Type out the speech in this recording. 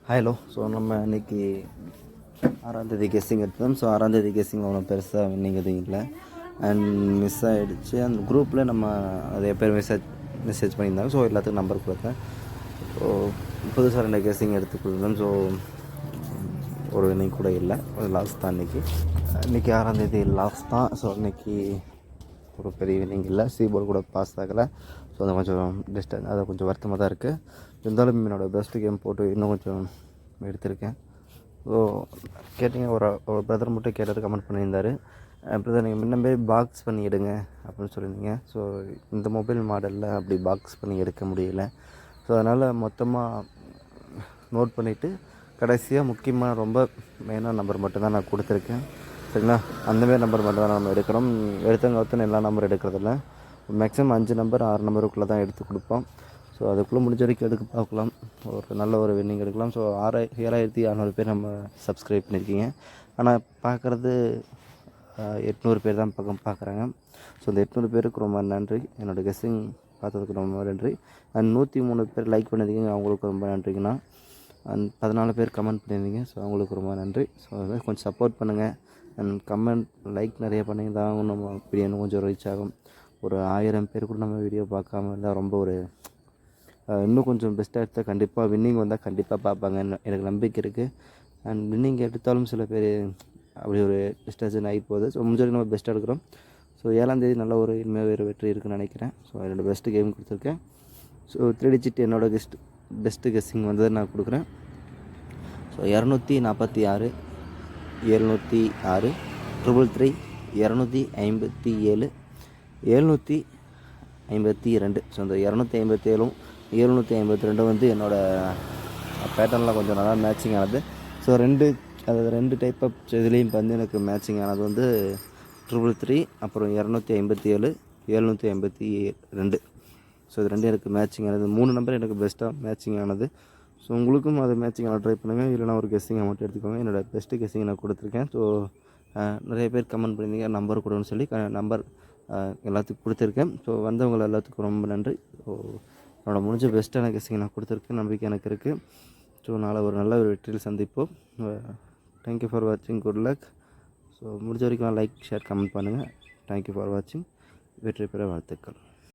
Hello. So நம்ம இன்றைக்கி 6ஆந்தேதி guessing எடுத்தோம். ஸோ 6ஆந்தேதி கெஸ்ஸிங் அவ்வளோ பெருசாக வின்னிங் எதுவும் இல்லை அண்ட் மிஸ் ஆகிடுச்சு. அந்த குரூப்பில் நம்ம நிறைய பேர் மெசேஜ் பண்ணியிருந்தாங்க. ஸோ எல்லாத்துக்கும் நம்பர் கொடுத்தேன். ஸோ புதுசாக 2 கெஸ்ஸிங் எடுத்து கொடுத்தோம். ஸோ ஒரு வின்னிங் கூட இல்லை, ஒரு லாஸ் தான் இன்றைக்கி 6ஆந்தேதி லாஸ் தான். ஸோ இன்றைக்கி ஒரு பெரிய வின்னிங் இல்லை, சீபோர்டு கூட பாஸ் ஆகலை. ஸோ அது கொஞ்சம் அது கொஞ்சம் வருத்தமாக தான் இருக்குது. இருந்தாலும் என்னோடய பெஸ்ட்டு கேம் போட்டு இன்னும் கொஞ்சம் எடுத்திருக்கேன். ஸோ கேட்டிங்க, ஒரு பிரதர் மட்டும் கேட்டது கமெண்ட் பண்ணியிருந்தார். பிரதர் நீங்கள் முன்னே பாக்ஸ் பண்ணி எடுங்க அப்படின்னு சொல்லியிருந்தீங்க. ஸோ இந்த மொபைல் மாடலில் அப்படி பாக்ஸ் பண்ணி எடுக்க முடியல. ஸோ அதனால் மொத்தமாக நோட் பண்ணிவிட்டு கடைசியாக முக்கியமாக ரொம்ப மெயினான நம்பர் மட்டும்தான் நான் கொடுத்துருக்கேன். சரிங்களா? அந்தமாரி நம்பர் மட்டும் தான் நம்ம எடுக்கிறோம். எடுத்தவங்க எல்லா நம்பரும் எடுக்கிறதில்ல. மேக்ஸிமம் 5 நம்பர் 6 நம்பருக்குள்ளே தான் எடுத்து கொடுப்போம். ஸோ அதுக்குள்ளே முடிஞ்ச வரைக்கும் எடுக்க பார்க்கலாம், ஒரு நல்ல ஒரு வின்னிங் எடுக்கலாம். ஸோ 7600 பேர் நம்ம சப்ஸ்கிரைப் பண்ணியிருக்கீங்க. ஆனால் பார்க்குறது 800 பேர் தான் பார்க்குறாங்க. ஸோ இந்த 800 பேருக்கு ரொம்ப நன்றி. என்னோடய கெஸ்ஸிங் பார்த்ததுக்கு ரொம்ப நன்றி. அண்ட் 103 பேர் லைக் பண்ணியிருக்கீங்க, அவங்களுக்கு ரொம்ப நன்றிங்கண்ணா. அண்ட் 14 பேர் கமெண்ட் பண்ணியிருந்தீங்க. ஸோ அவங்களுக்கு ரொம்ப நன்றி. ஸோ அதை கொஞ்சம் சப்போர்ட் பண்ணுங்கள். அண்ட் கமெண்ட் லைக் நிறைய பண்ணிங்க தான் நம்ம வீடியோ கொஞ்சம் ரீச் ஆகும். ஒரு 1000 பேர் கூட நம்ம வீடியோ பார்க்காம இருந்தால் ரொம்ப ஒரு இன்னும் கொஞ்சம் பெஸ்ட்டாக எடுத்தால் கண்டிப்பாக வின்னிங் வந்தால் கண்டிப்பாக பார்ப்பாங்க, எனக்கு நம்பிக்கை இருக்குது. அண்ட் வின்னிங் எடுத்தாலும் சில பேர் அப்படி ஒரு டிஸ்டன்ஷன் ஆகி போகுது. ஸோ முடிஞ்ச வரைக்கும் நம்ம பெஸ்ட்டாக எடுக்கிறோம். ஸோ 7ஆந்தேதி நல்ல ஒரு இனிமேல் வேறு வெற்றி இருக்குன்னு நினைக்கிறேன். ஸோ என்னோடய பெஸ்ட்டு கேம் கொடுத்துருக்கேன். ஸோ 3 டிஜிட் என்னோடய பெஸ்ட்டு கெஸ்ஸிங் வந்தது நான் கொடுக்குறேன். ஸோ 246 706 333 257 752. ஸோ இந்த 257 752 வந்து என்னோடய பேட்டர்னில் கொஞ்சம் நல்லா மேட்சிங் ஆனது. ஸோ 2 டைப் ஆஃப் இதுலேயும் வந்து எனக்கு மேட்சிங் ஆனது வந்து 333, அப்புறம் 257 752. ஸோ இது 2 எனக்கு மேட்சிங் ஆனது. 3 நம்பர் எனக்கு பெஸ்ட்டாக மேட்சிங் ஆனது. ஸோ உங்களுக்கும் அது மேட்சிங் ஆன ட்ரை பண்ணுங்கள். இல்லைனா ஒரு கெஸ்ஸிங்கை மட்டும் எடுத்துக்கோங்க. என்னோடய பெஸ்ட்டு கெஸ்ஸிங்கை நான் கொடுத்துருக்கேன். ஸோ நிறைய பேர் கமெண்ட் பண்ணியிருந்தீங்க நம்பர் கொடுன்னு சொல்லி. நம்பர் எல்லாத்துக்கும் கொடுத்துருக்கேன். ஸோ வந்தவங்க எல்லாத்துக்கும் ரொம்ப நன்றி. ஸோ என்னோட முடிஞ்ச பெஸ்ட்டான கெஸ்ஸிங் நான் கொடுத்துருக்கேன், நம்பிக்கை எனக்கு இருக்குது. ஸோ நாளை ஒரு நல்ல ஒரு வெற்றியில் சந்திப்போம். தேங்க்யூ ஃபார் வாட்சிங், குட் லக். ஸோ முடிஞ்ச வரைக்கும் லைக், ஷேர், கமெண்ட் பண்ணுங்கள். தேங்க்யூ ஃபார் வாட்சிங். வெற்றி பெற வாழ்த்துக்கள்.